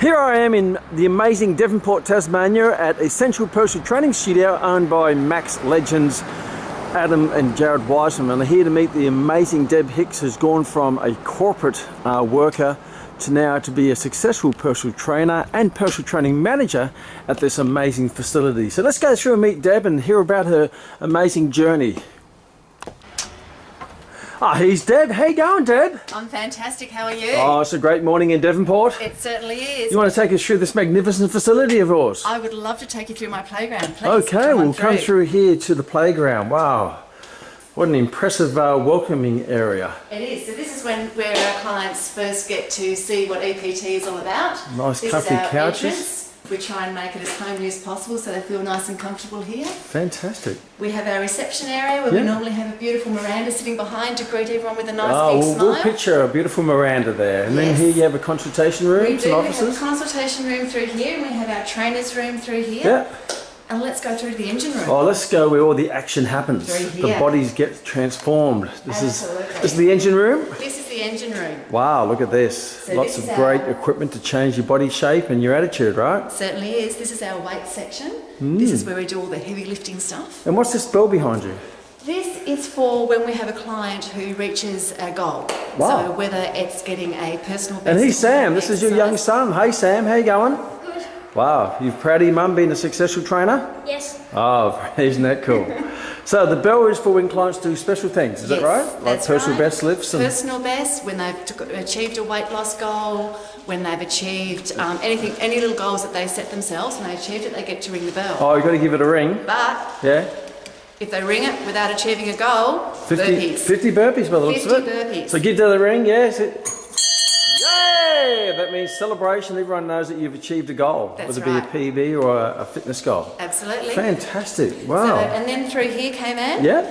Here I am in the amazing Devonport, Tasmania at Essential Personal Training Studio owned by Max Legends, Adam and Jared Wiseman. And I'm here to meet the amazing Deb Hicks, who's gone from a corporate worker to now to be a successful personal trainer and personal training manager at this amazing facility. So let's go through and meet Deb and hear about her amazing journey. Here's Deb. How you going, Deb? I'm fantastic. How are you? Oh, it's a great morning in Devonport. It certainly is. You want to take us through this magnificent facility of yours? I would love to take you through my playground, please. Okay, we'll come through here to the playground. Wow, what an impressive welcoming area. It is. So this is where our clients first get to see what EPT is all about. Nice this comfy is our couches. Entrance. We try and make it as homely as possible so they feel nice and comfortable here. Fantastic. We have our reception area where we normally have a beautiful Miranda sitting behind to greet everyone with a nice big smile. We'll picture a beautiful Miranda there. And then here you have a consultation room and offices. We have a consultation room through here, and we have our trainer's room through here. Yeah. And let's go through to the engine room. Oh, let's go where all the action happens. Through here. The bodies get transformed. This Absolutely. is the engine room? This is the engine room. Wow, look at this. So Lots of great equipment to change your body shape and your attitude, right? Certainly is. This is our weight section. This is where we do all the heavy lifting stuff. And what's this bell behind you? This is for when we have a client who reaches a goal. Wow. So whether it's getting a personal best. And he's Sam. This is your young son. Hey, Sam. How you going? Good. Wow. You proud of your mum being a successful trainer? Yes. Oh, isn't that cool? So the bell is for when clients do special things, is that right? Like That's personal right. best lifts? And personal best, when they've achieved a weight loss goal, when they've achieved anything, any little goals that they set themselves, and they achieved it, they get to ring the bell. Oh, you've got to give it a ring. But Yeah? if they ring it without achieving a goal, 50 burpees by the looks of it. 50 burpees. So give that a ring, yes. Yay! That means celebration. Everyone knows that you've achieved a goal, That's whether it be a PB or a fitness goal. Absolutely. Fantastic. Wow. So, and then through here came in. Yeah?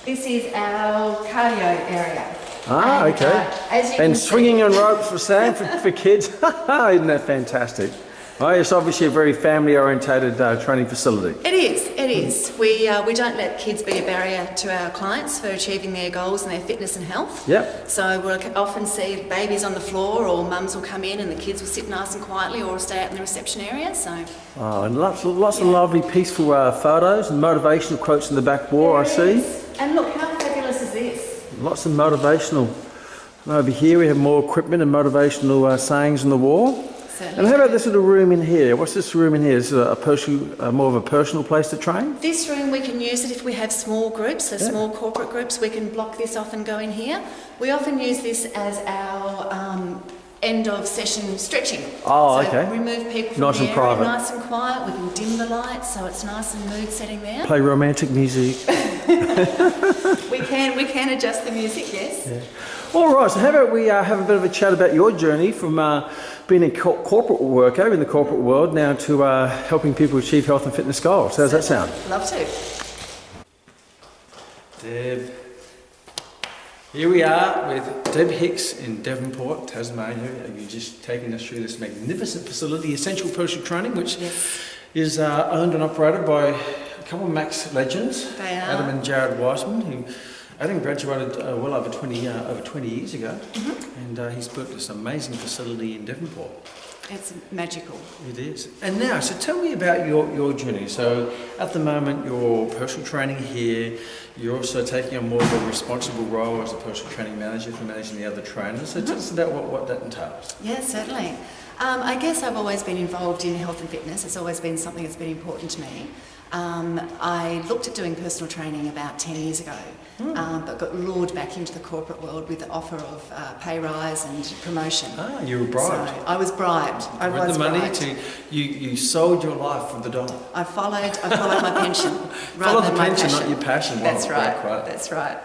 This is our cardio area. Ah, And, okay. as you And can see- swinging on ropes for Sam, for kids. Isn't that fantastic? Oh, it's obviously a very family-orientated training facility. It is. It is. We don't let kids be a barrier to our clients for achieving their goals and their fitness and health. Yep. So we'll often see babies on the floor, or mums will come in and the kids will sit nice and quietly, or stay out in the reception area. So. Oh, and lots of lovely, peaceful photos and motivational quotes in the back wall, I see. And look, how fabulous is this? Lots of motivational. And over here we have more equipment and motivational sayings on the wall. Certainly. And how about this little room in here? What's this room in here? Is it more of a personal place to train? This room, we can use it if we have small groups, so small corporate groups, we can block this off and go in here. We often use this as our end of session stretching. Oh, so okay. Remove people from Nice the and area, private. nice and quiet. We can dim the lights so it's nice and mood setting there. Play romantic music. We can adjust the music, yes. Yeah. All right, so how about we have a bit of a chat about your journey from being a corporate worker in the corporate world now to helping people achieve health and fitness goals. How does that sound? Love to. Deb. Here we are with Deb Hicks in Devonport, Tasmania. You're just taking us through this magnificent facility, Essential Personal Training, which is owned and operated by a couple of Max Legends, They are. Adam and Jared Wiseman, who Adam graduated well over 20 years ago, and he's built this amazing facility in Devonport. It's magical. It is. And now, so tell me about your journey. So at the moment, you're personal training here. You're also taking on more of a responsible role as a personal training manager for managing the other trainers. So tell us about what that entails. Yeah, certainly. I guess I've always been involved in health and fitness. It's always been something that's been important to me. I looked at doing personal training about 10 years ago, but got lured back into the corporate world with the offer of pay rise and promotion. Ah, you were bribed. So I was bribed. I was the money bribed. you sold your life for the dollar. I followed my pension. Follow the my pension, passion. not your passion. That's Wow, right. great. That's right.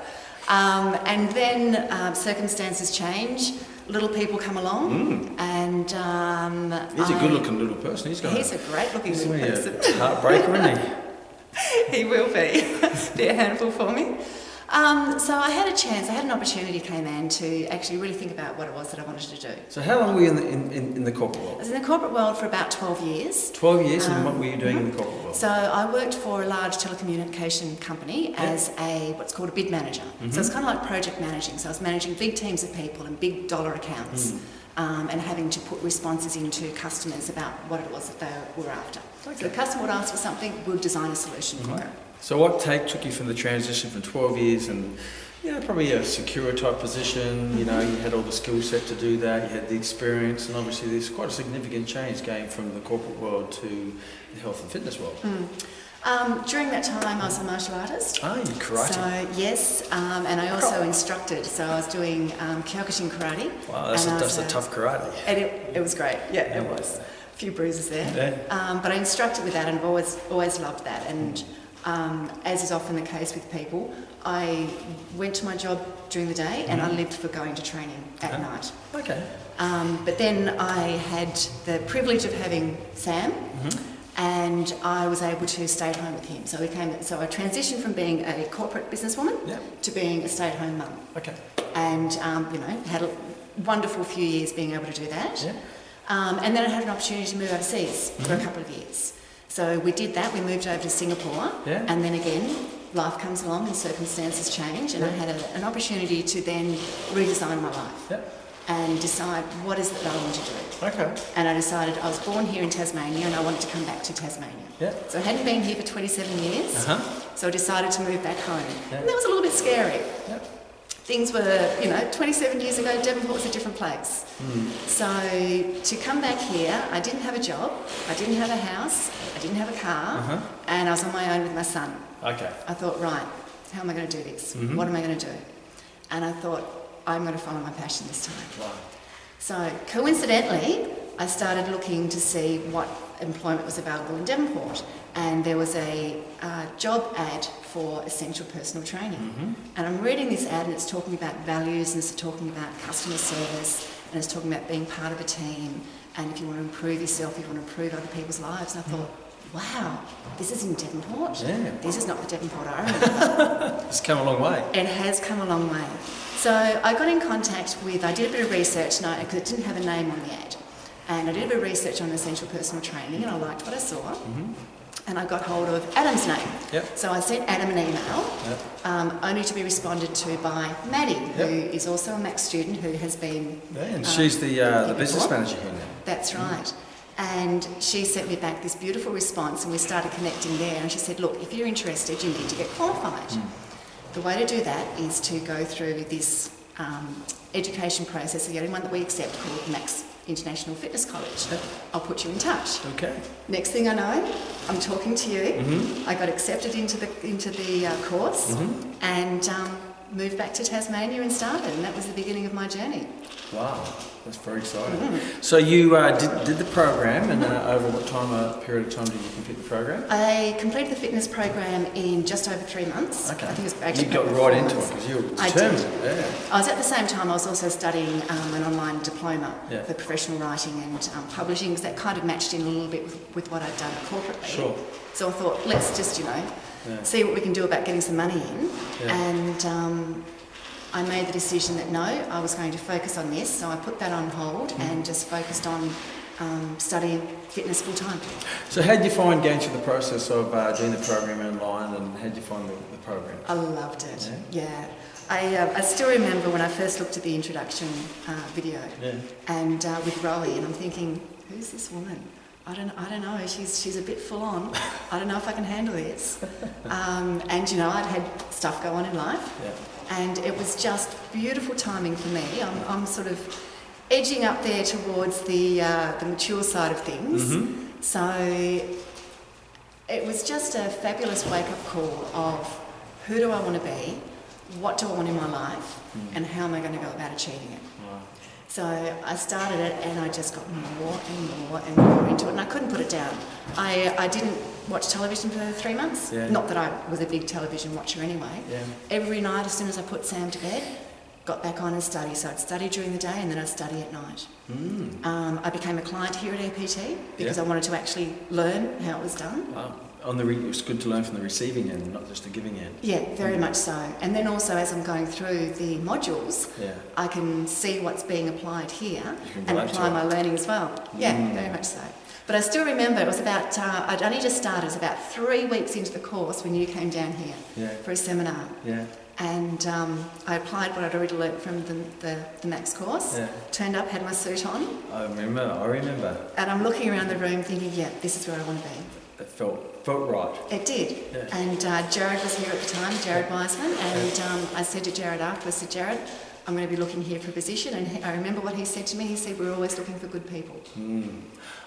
And then circumstances change. Little people come along, and He's a good-looking little person. He's a great-looking little a person. heartbreaker, isn't he? He will be a handful for me. So I had an opportunity came in to actually really think about what it was that I wanted to do. So how long were you in the corporate I world? was in the corporate world for about 12 years. 12 years, and what were you doing in the corporate world? So I worked for a large telecommunication company as what's called a bid manager. So it's kind of like project managing. So I was managing big teams of people and big dollar accounts. and having to put responses into customers about what it was that they were after. Okay. So the customer would ask for something, we'll design a solution for it. So what took you from the transition from 12 years and probably a secure type position, you had all the skill set to do that, you had the experience, and obviously there's quite a significant change going from the corporate world to the health and fitness world. During that time I was a martial artist. Oh, you karate. So yes, and I also instructed, so I was doing Kyokushin karate. Wow, that's a tough karate. And it was great, it was. A few bruises there. Yeah. But I instructed with that and I've always loved that. And as is often the case with people, I went to my job during the day and I lived for going to training at night. Okay. But then I had the privilege of having Sam, and I was able to stay at home with him. So I transitioned from being a corporate businesswoman to being a stay-at-home mum. Okay. And had a wonderful few years being able to do that. Yeah. And then I had an opportunity to move overseas for a couple of years. So we did that. We moved over to Singapore, and then again, life comes along and circumstances change, and I had an opportunity to then redesign my life and decide what is it that I want to do. Okay. And I decided I was born here in Tasmania and I wanted to come back to Tasmania. Yeah. So I hadn't been here for 27 years, so I decided to move back home. And that was a little bit scary. Things were, 27 years ago, Devonport was a different place. So to come back here, I didn't have a job, I didn't have a house, I didn't have a car, and I was on my own with my son. Okay. I thought, right, how am I going to do this? What am I going to do? And I thought, I'm going to follow my passion this time. Wow. So coincidentally, I started looking to see what employment was available in Devonport, and there was a job ad for essential personal training. And I'm reading this ad and it's talking about values, and it's talking about customer service, and it's talking about being part of a team, and if you want to improve yourself, if you want to improve other people's lives. And I thought, wow, this is in Devonport. Yeah. This is not the Devonport I remember. It's come a long way. It has come a long way. So I got in contact with, I did a bit of research, because it didn't have a name on the ad, and I did a bit of research on essential personal training, and I liked what I saw, and I got hold of Adam's name. So I sent Adam an email, only to be responded to by Maddie, who is also a Max student who has been... and she's the business manager here now. That's right. And she sent me back this beautiful response, and we started connecting there, and she said, look, if you're interested, you need to get qualified. The way to do that is to go through this education process, the only one that we accept, called Max International Fitness College. I'll put you in touch. Okay. Next thing I know, I'm talking to you. I got accepted into the course and moved back to Tasmania and started, and that was the beginning of my journey. Wow, that's very exciting. So you did the program, and over what period of time did you complete the program? I completed the fitness program in just over 3 months. Okay. I think it was actually you got right into it because you were determined. I did. I was at the same time, I was also studying an online diploma for professional writing and publishing, because that kind of matched in a little bit with what I'd done corporately. Sure. So I thought, let's just, see what we can do about getting some money in. And I made the decision that no, I was going to focus on this, so I put that on hold and just focused on studying fitness full time. So how did you find going through the process of doing the program online, and how did you find the program? I loved it, I still remember when I first looked at the introduction video and with Rowie, and I'm thinking, who's this woman? I don't know, she's a bit full on. I don't know if I can handle this. And I'd had stuff go on in life. And it was just beautiful timing for me. I'm sort of edging up there towards the mature side of things. So it was just a fabulous wake-up call of who do I want to be, what do I want in my life, and how am I going to go about achieving it. So I started it, and I just got more and more and more into it, and I couldn't put it down. I didn't watch television for 3 months. Not that I was a big television watcher anyway. Every night, as soon as I put Sam to bed, got back on and study. So I'd study during the day, and then I'd study at night. I became a client here at EPT because I wanted to actually learn how it was done. Wow. It was good to learn from the receiving end, not just the giving end. Yeah, very much so. And then also, as I'm going through the modules, I can see what's being applied here and apply my learning as well. Very much so. But I still remember it was about, I'd only just started, it was about 3 weeks into the course when you came down here for a seminar. And I applied what I'd already learnt from the Max course, turned up, had my suit on. I remember. And I'm looking around the room thinking, yeah, this is where I want to be. It felt right. It did. Yeah. And Jared was here at the time, Jared Wiseman, and I said to Jared afterwards, I said, Jared, I'm going to be looking here for a position. And I remember what he said to me. He said, we're always looking for good people.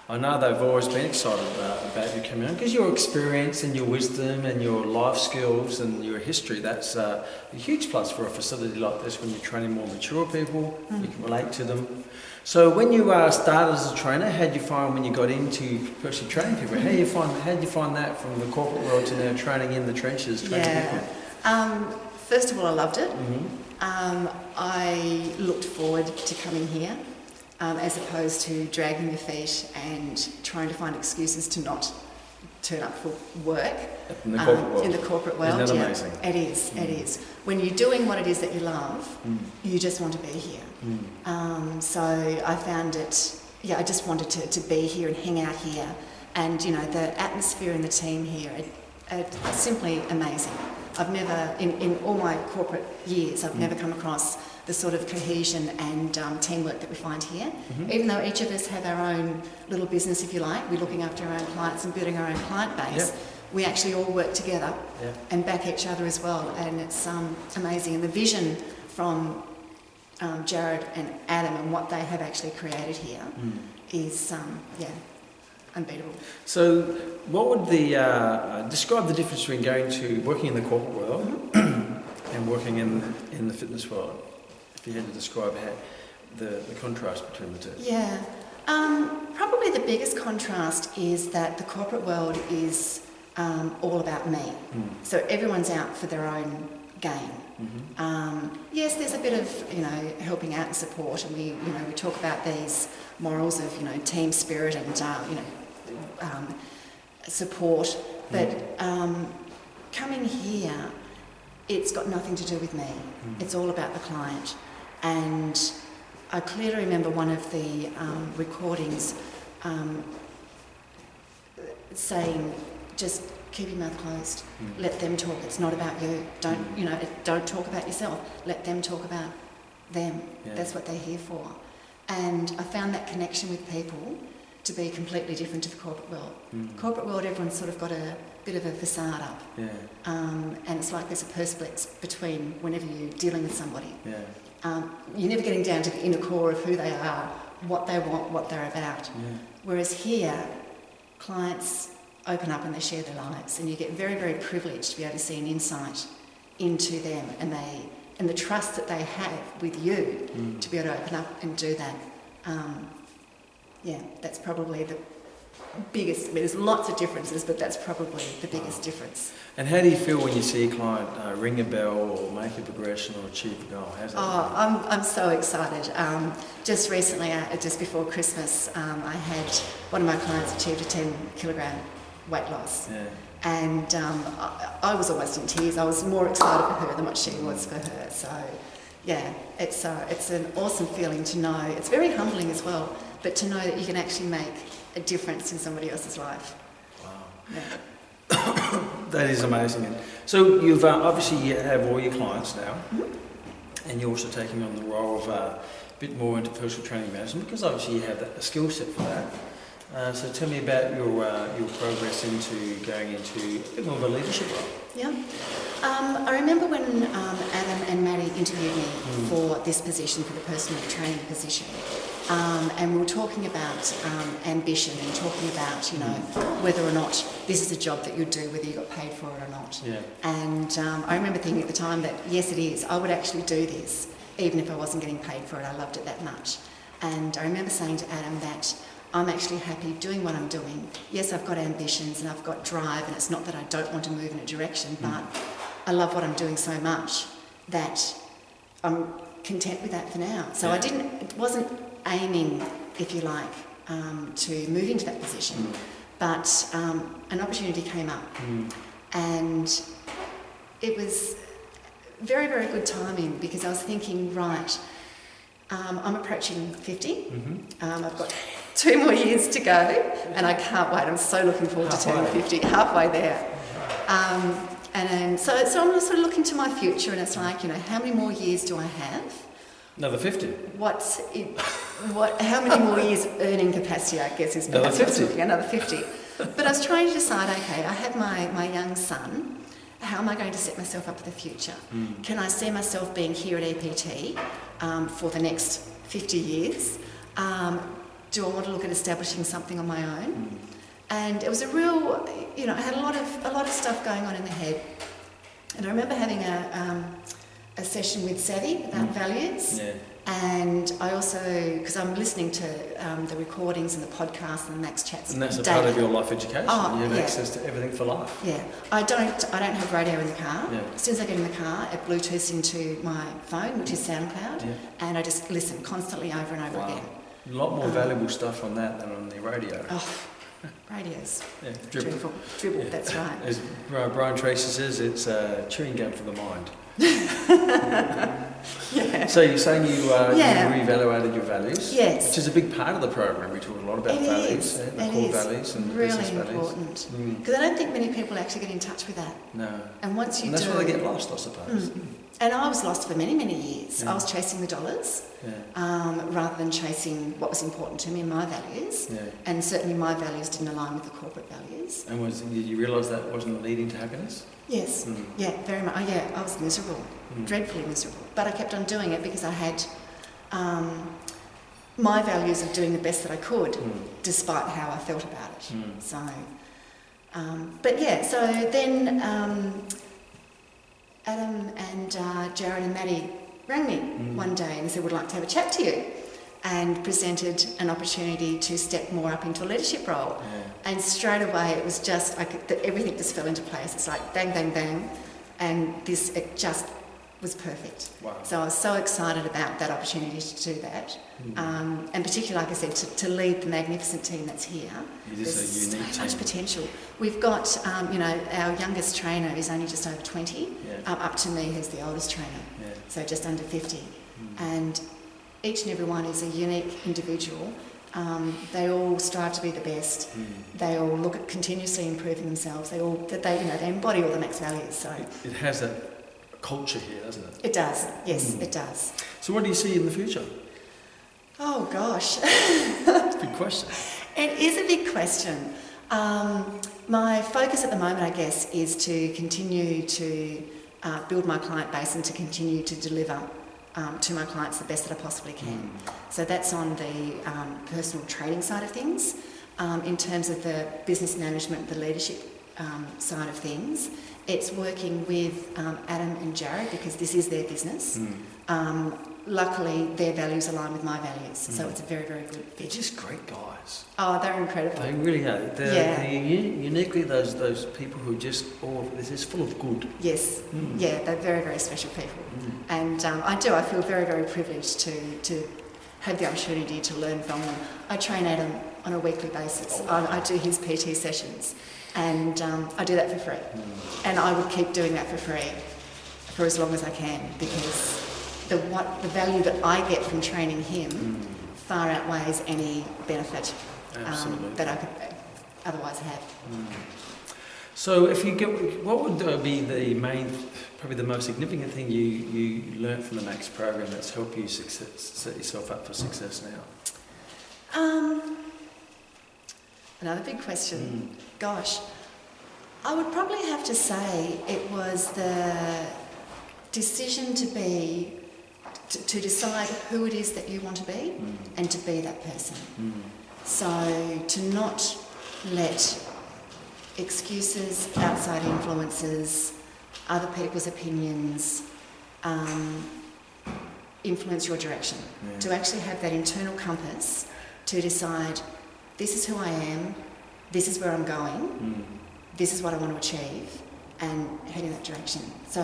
I know they've always been excited about you coming on, because your experience and your wisdom and your life skills and your history, that's a huge plus for a facility like this when you're training more mature people, you can relate to them. So when you started as a trainer, how did you find when you got into personally training people? How did you find that from the corporate world to now training in the trenches, training people? First of all, I loved it. I looked forward to coming here. As opposed to dragging your feet and trying to find excuses to not turn up for work. In the corporate world. In the corporate world, Isn't that amazing? It is, it is. When you're doing what it is that you love, you just want to be here. So I found it, I just wanted to be here and hang out here. And, the atmosphere in the team here, it's simply amazing. I've never, in all my corporate years, I've never come across the sort of cohesion and teamwork that we find here. Even though each of us have our own little business, if you like, we're looking after our own clients and building our own client base, we actually all work together and back each other as well. And it's amazing. And the vision from Jared and Adam and what they have actually created here is, unbeatable. So what would describe the difference between working in the corporate world and working in the fitness world? If you had to describe the contrast between the two. Yeah, probably the biggest contrast is that the corporate world is all about me. So everyone's out for their own gain. Yes, there's a bit of helping out and support, and we talk about these morals of team spirit and support. But coming here, it's got nothing to do with me. It's all about the client. And I clearly remember one of the recordings saying, just keep your mouth closed. Let them talk. It's not about you. Don't talk about yourself. Let them talk about them. That's what they're here for. And I found that connection with people to be completely different to the corporate world. Corporate world, everyone's sort of got a bit of a facade up. And it's like there's a perspex between whenever you're dealing with somebody. You're never getting down to the inner core of who they are, what they want, what they're about. Whereas here, clients open up and they share their lives, and you get very, very privileged to be able to see an insight into them and the trust that they have with you to be able to open up and do that. That's probably the biggest. There's lots of differences, but that's probably the biggest difference. And how do you feel when you see a client ring a bell or make a progression or achieve a goal? How's that? I'm so excited. Just recently, just before Christmas, I had one of my clients achieved a 10 kilogram weight loss. And I was almost in tears. I was more excited for her than what she was for her. So, it's an awesome feeling to know. It's very humbling as well, but to know that you can actually make a difference in somebody else's life. Wow. That is amazing. So you've obviously you have all your clients now, and you're also taking on the role of a bit more into personal training management, because obviously you have a skill set for that. So tell me about your progress into going into a bit more of a leadership role. I remember when Adam and Maddie interviewed me for this position, for the personal training position, and we were talking about ambition and talking about, whether or not this is a job that you do, whether you got paid for it or not. And I remember thinking at the time that, yes, it is. I would actually do this, even if I wasn't getting paid for it. I loved it that much. And I remember saying to Adam that I'm actually happy doing what I'm doing. Yes, I've got ambitions and I've got drive, and it's not that I don't want to move in a direction, but I love what I'm doing so much that I'm content with that for now. So it wasn't aiming, if you like, to move into that position, but an opportunity came up, and it was very, very good timing, because I was thinking, right, I'm approaching 50. I've got 2 more years to go, and I can't wait. I'm so looking forward to turning 50, halfway there. And so I'm sort of looking to my future, and it's like, how many more years do I have? Another 50. How many more years earning capacity, I guess, is another 50. Another 50. But I was trying to decide, okay, I have my young son. How am I going to set myself up for the future? Can I see myself being here at EPT for the next 50 years? Do I want to look at establishing something on my own? And it was a real, I had a lot of stuff going on in the head. And I remember having a session with Savvy about values. Yeah. And I also, because I'm listening to the recordings and the podcasts and the Max Chats. And that's a daily. part of your life education. Oh, you have access to everything for life. Yeah. I don't have radio in the car. Yeah. As soon as I get in the car, it Bluetooths into my phone, which is SoundCloud, Yeah. and I just listen constantly over and over Wow. again. A lot more valuable stuff on that than on the radio. Oh, radios. Yeah, Dribble, Yeah. that's right. As Brian Tracy says, it's a chewing gum for the mind. Yeah. So you're saying you Yeah. reevaluated your values? Yes. Which is a big part of the program. We talk a lot about It values, is. the It core is. values and the Really business values. important. Mm. Because I don't think many people actually get in touch with that. No. And once you And that's do, why they get lost, I suppose. and I was lost for many, many years. Yeah. I was chasing the dollars Yeah. rather than chasing what was important to me and my values. Yeah. And certainly my values didn't align with the corporate values. And did you realise that wasn't leading to happiness? Yes, yeah, very much. Oh, yeah, I was miserable, dreadfully miserable. But I kept on doing it because I had my values of doing the best that I could, despite how I felt about it. So, but yeah, so then Adam and Jared and Maddie rang me one day and said, "Would like to have a chat to you," and presented an opportunity to step more up into a leadership role. Yeah. And straight away, it was just everything just fell into place. It's like bang, bang, bang, and it just was perfect. Wow. So I was so excited about that opportunity to do that, and particularly, like I said, to lead the magnificent team that's here. It is There's a unique so much team. potential. We've got, our youngest trainer is only just over 20, up to me, who's the oldest trainer, so just under 50, and each and every one is a unique individual. They all strive to be the best. They all look at continuously improving themselves. They embody all the Max values. So It has that culture here, doesn't it? it does. Yes, it does. So what do you see in the future? Oh gosh, It's a big question. it is a big question. My focus at the moment, I guess, is to continue to build my client base and to continue to deliver to my clients the best that I possibly can. So that's on the personal trading side of things. In terms of the business management, the leadership side of things, it's working with Adam and Jared because this is their business. Luckily, their values align with my values, so it's a very, very good They're fit. just great guys. Oh, they're incredible. They really are. They're uniquely those people who just, this is full of good. Yes, yeah, they're very, very special people. And I feel very, very privileged to have the opportunity to learn from them. I train Adam on a weekly basis. I do his PT sessions, and I do that for free. And I would keep doing that for free for as long as I can, because the value that I get from training him far outweighs any benefit that I could otherwise have. So if you what would be probably the most significant thing you learnt from the Max program that's helped you set yourself up for success now? Another big question. Gosh, I would probably have to say it was the decision to decide who it is that you want to be and to be that person. So to not let excuses, outside influences, other people's opinions influence your direction. To actually have that internal compass to decide, this is who I am, this is where I'm going, this is what I want to achieve, and head in that direction. So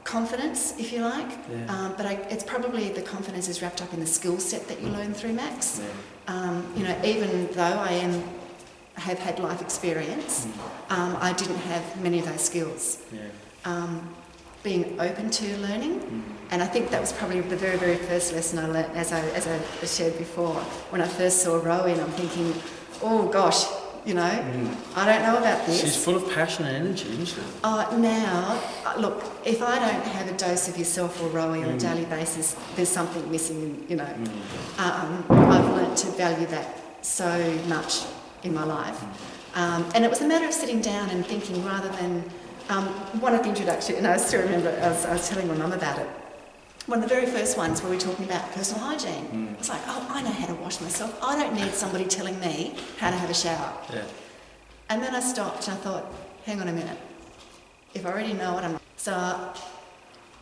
confidence, if you like, but it's probably the confidence is wrapped up in the skill set that you learn through Max. Even though I have had life experience, I didn't have many of those skills. Being open to learning, and I think that was probably the very, very first lesson I learnt, as I shared before. When I first saw rowing, I'm thinking, oh gosh, you know. I don't know about this. She's full of passion and energy, isn't she? Now, look, if I don't have a dose of yourself or Rowie on a daily basis, there's something missing, you know. I've learnt to value that so much in my life. And it was a matter of sitting down and thinking rather than, one of the introductions, and I still remember, I was telling my mum about it, one of the very first ones where we were talking about personal hygiene. It's like, oh, I know how to wash myself. I don't need somebody telling me how to have a shower. Yeah. And then I stopped and I thought, hang on a minute. If I already know what I'm... So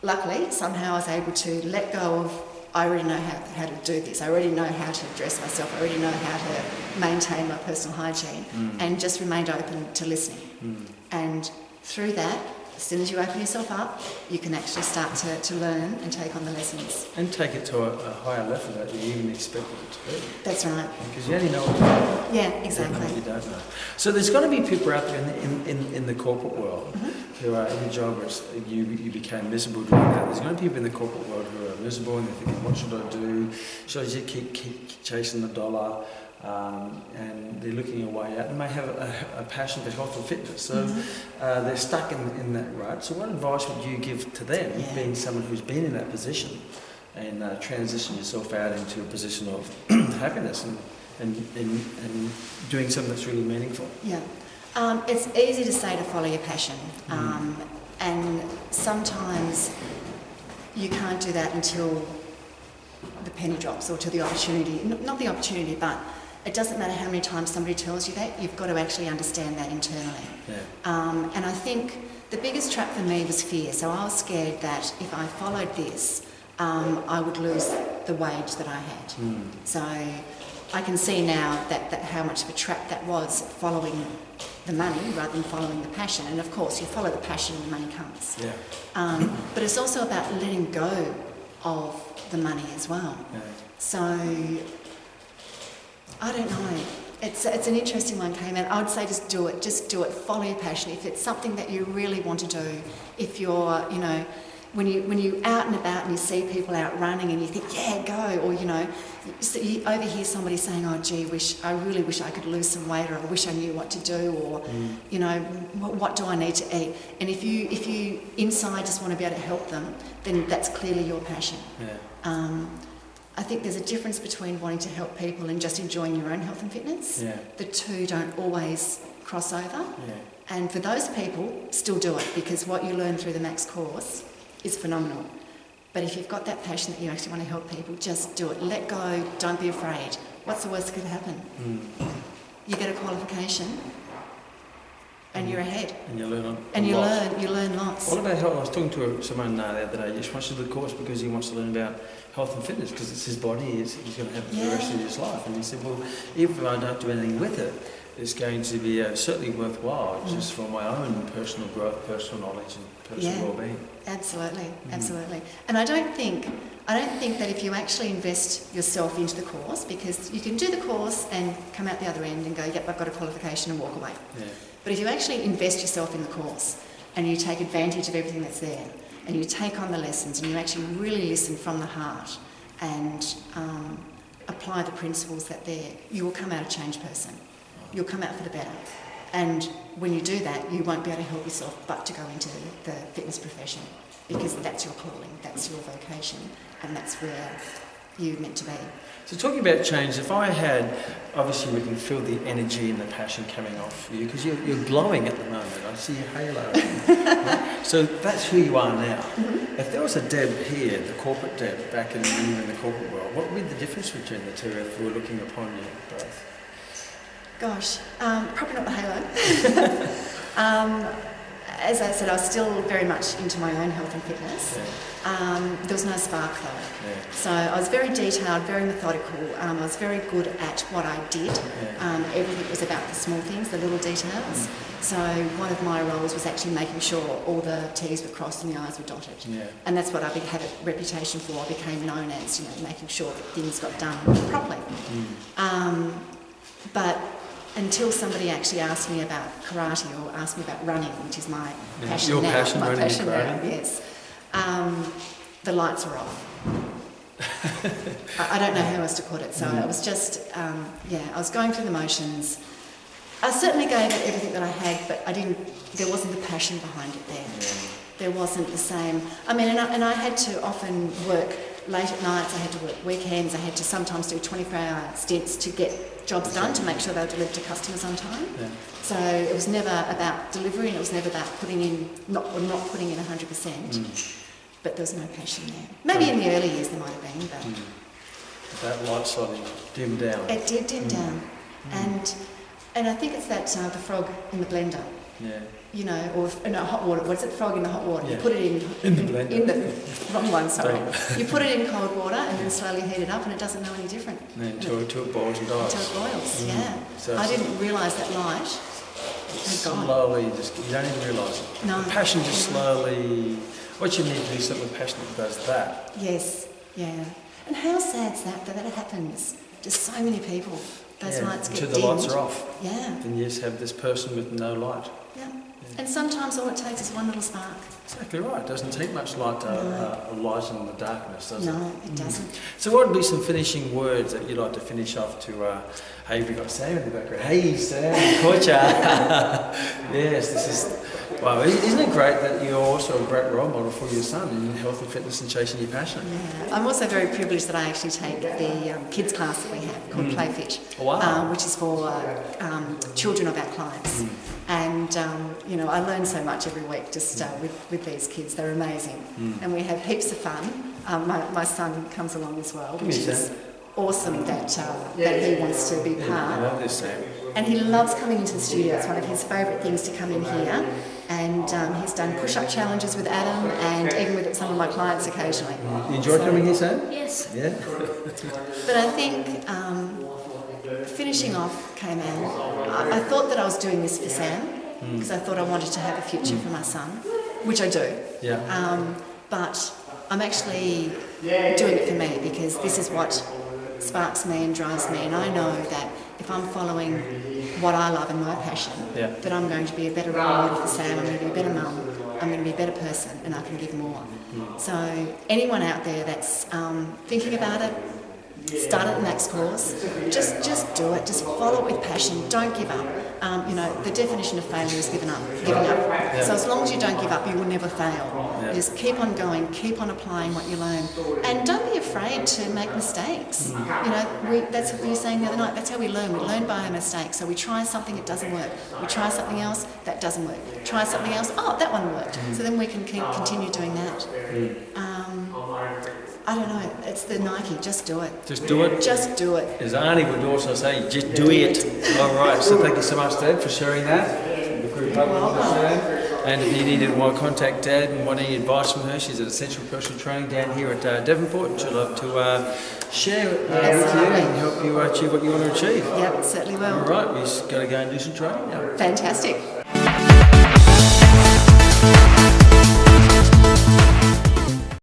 luckily, somehow I was able to let go of, I already know how to do this. I already know how to dress myself. I already know how to maintain my personal hygiene, and just remained open to listening. And through that, as soon as you open yourself up, you can actually start to learn and take on the lessons. And take it to a higher level that you even expected it to be. That's right. Because you only know what you know. Yeah, exactly. You don't know. So there's going to be people out there in the corporate world who are in a job where you became miserable doing that. There's going to be people in the corporate world who are miserable and they're thinking, what should I do? Should I just keep chasing the dollar? And they're looking a way out. They may have a passion for health and fitness, so they're stuck in that rut. So what advice would you give to them, being someone who's been in that position, and transition yourself out into a position of happiness and doing something that's really meaningful? Yeah. It's easy to say to follow your passion, and sometimes you can't do that until the penny drops or to the opportunity. Not the opportunity, but it doesn't matter how many times somebody tells you that, you've got to actually understand that internally. Yeah. And I think the biggest trap for me was fear. So I was scared that if I followed this, I would lose the wage that I had. So I can see now that how much of a trap that was, following the money rather than following the passion. And of course, you follow the passion and the money comes. Yeah. But it's also about letting go of the money as well. Yeah. So I don't know. It's an interesting one, came out. I would say just do it. Follow your passion. If it's something that you really want to do, if you're, you know, when you're out and about and you see people out running and you think, yeah, go, or you overhear somebody saying, oh gee, I really wish I could lose some weight, or I wish I knew what to do, or you know, what do I need to eat? And if you inside just want to be able to help them, then that's clearly your passion. Yeah. I think there's a difference between wanting to help people and just enjoying your own health and fitness. Yeah. The two don't always cross over. Yeah. And for those people, still do it, because what you learn through the Max course is phenomenal. But if you've got that passion that you actually want to help people, just do it. Let go. Don't be afraid. What's the worst that could happen? You get a qualification and you're ahead. And you learn you learn lots. What about health? I was talking to someone the other day, just wants to do the course because he wants to learn about health and fitness, because it's his body, he's going to have for the rest of his life. And he said, well, even if I don't do anything with it, it's going to be certainly worthwhile just for my own personal growth, personal knowledge and personal well-being. Absolutely. And I don't think that if you actually invest yourself into the course, because you can do the course and come out the other end and go, yep, I've got a qualification, and walk away. Yeah. But if you actually invest yourself in the course and you take advantage of everything that's there, and you take on the lessons and you actually really listen from the heart and apply the principles that there, you will come out a changed person. You'll come out for the better. And when you do that, you won't be able to help yourself but to go into the fitness profession, because that's your calling, that's your vocation, and that's where you're meant to be. So talking about change, if I had, obviously we can feel the energy and the passion coming off you, because you're glowing at the moment. I see your halo. Right? So that's who you are now. If there was a Deb here, the corporate Deb, back when you were in the corporate world, what would be the difference between the two if we were looking upon you both? Gosh, probably not the halo. As I said, I was still very much into my own health and fitness. Yeah. There was no spark though. Yeah. So I was very detailed, very methodical. I was very good at what I did. Yeah. Everything was about the small things, the little details. So one of my roles was actually making sure all the T's were crossed and the I's were dotted. Yeah. And that's what I had a reputation for. I became known as, making sure that things got done properly. But until somebody actually asked me about karate or asked me about running, which is my passion your now. Passion, my running passion karate? now, yes. The lights were off. I don't know how else to put it. So it was just, I was going through the motions. I certainly gave it everything that I had, but there wasn't the passion behind it there. Yeah. There wasn't the same. I mean, and I had to often work late at nights, I had to work weekends, I had to sometimes do 24-hour stints to get jobs done, to make sure they were delivered to customers on time. Yeah. So it was never about delivery, and it was never about putting in, not putting in 100%, but there was no passion there. Maybe in the early years there might have been, but... That light slightly dimmed down. It did dim down. And I think it's that the frog in the blender. Yeah. You know, or no, hot water. What's it? Frog in the hot water. Yeah. You put it in the blender. In the wrong one. Sorry. You put it in cold water and then slowly heat it up, and it doesn't know any different. Yeah, until it boils and dies. Until it boils. Yeah. So I didn't realise that light had gone. Slowly, you don't even realise it. No. The passion just slowly. What you need to do is something passionate that does that. Yes. Yeah. And how sad's that it happens? Just so many people. Those lights get dimmed. Until the lights are off. Yeah. Then you just have this person with no light. Yeah. And sometimes all it takes is one little spark. Exactly right. It doesn't take much light to lighten the darkness, does it? No, it doesn't. So what would be some finishing words that you'd like to finish off to, hey, we've got Sam in the background. Hey, Sam, caught ya. Yes, this is, wow, isn't it great that you're also a great role model for your son in health and fitness and chasing your passion? Yeah. I'm also very privileged that I actually take the kids class that we have called Playfit, which is for children of our clients. And, you know, I learn so much every week just with these kids. They're amazing. And we have heaps of fun. My son comes along as well, which is awesome that he wants to be part. I love this, Sam. And he loves coming into the studio. It's one of his favourite things to come in here. And he's done push-up challenges with Adam and even with some of my clients occasionally. You enjoy coming here, Sam? Yes. Yeah? But I think finishing off K-Man, I thought that I was doing this for Sam because I thought I wanted to have a future for my son, which I do. Yeah. But I'm actually doing it for me because this is what sparks me and drives me, and I know that if I'm following what I love and my passion, that I'm going to be a better role model for Sam, I'm going to be a better mum, I'm going to be a better person, and I can give more. So anyone out there that's thinking about it, start at the Max course, just do it, just follow it with passion, don't give up. You know, the definition of failure is giving up. Yeah. So as long as you don't give up, you will never fail. Yeah. Just keep on going, keep on applying what you learn, and don't be afraid to make mistakes. You know, that's what you were saying the other night, that's how we learn. We learn by our mistakes. So we try something, it doesn't work. We try something else, that doesn't work. Try something else, oh, that one worked. So then we can continue doing that. I don't know, it's the Nike, just do it. Just do it? Just do it. As Arnie would also say, just do it. All right, so thank you so much, Deb, for sharing that. And if you needed more, contact Deb and want any advice from her. She's at Essential Personal Training down here at Devonport. She'd love to share it with you and help you achieve what you want to achieve. Yep, certainly will. All right, we've got to go and do some training now. Fantastic.